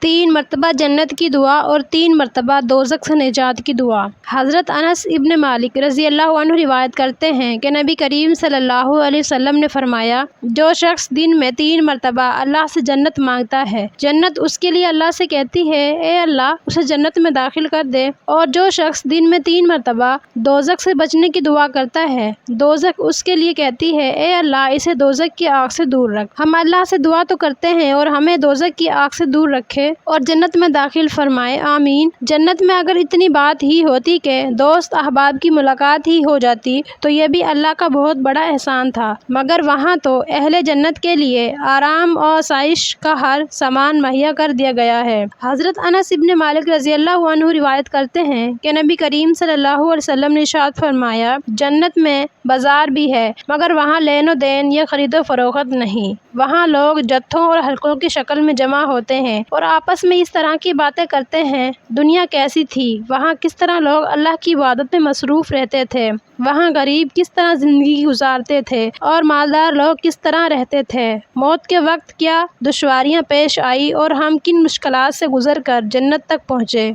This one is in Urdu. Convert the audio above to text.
3 مرتبہ جنت کی دعا اور 3 مرتبہ دوزخ سے نجات کی دعا۔ حضرت انس ابن مالک رضی اللہ عنہ روایت کرتے ہیں کہ نبی کریم صلی اللہ علیہ وسلم نے فرمایا، جو شخص دن میں 3 مرتبہ اللہ سے جنت مانگتا ہے، جنت اس کے لیے اللہ سے کہتی ہے اے اللہ اسے جنت میں داخل کر دے، اور جو شخص دن میں 3 مرتبہ دوزخ سے بچنے کی دعا کرتا ہے، دوزخ اس کے لیے کہتی ہے اے اللہ اسے دوزخ کی آگ سے دور رکھ۔ ہم اللہ سے دعا تو کرتے ہیں اور ہمیں دوزخ کی آگ سے دور رکھے اور جنت میں داخل فرمائے، آمین۔ جنت میں اگر اتنی بات ہی ہوتی کہ دوست احباب کی ملاقات ہی ہو جاتی تو یہ بھی اللہ کا بہت بڑا احسان تھا، مگر وہاں تو اہل جنت کے لیے آرام اور آسائش کا ہر سامان مہیا کر دیا گیا ہے۔ حضرت انس ابن مالک رضی اللہ عنہ روایت کرتے ہیں کہ نبی کریم صلی اللہ علیہ وسلم نے ارشاد فرمایا، جنت میں بازار بھی ہے مگر وہاں لین و دین یا خرید و فروخت نہیں، وہاں لوگ جتھوں اور حلقوں کی شکل میں جمع ہوتے ہیں اور آپس میں اس طرح کی باتیں کرتے ہیں، دنیا کیسی تھی، وہاں کس طرح لوگ اللہ کی عبادت میں مصروف رہتے تھے، وہاں غریب کس طرح زندگی گزارتے تھے اور مالدار لوگ کس طرح رہتے تھے، موت کے وقت کیا دشواریاں پیش آئی اور ہم کن مشکلات سے گزر کر جنت تک پہنچے۔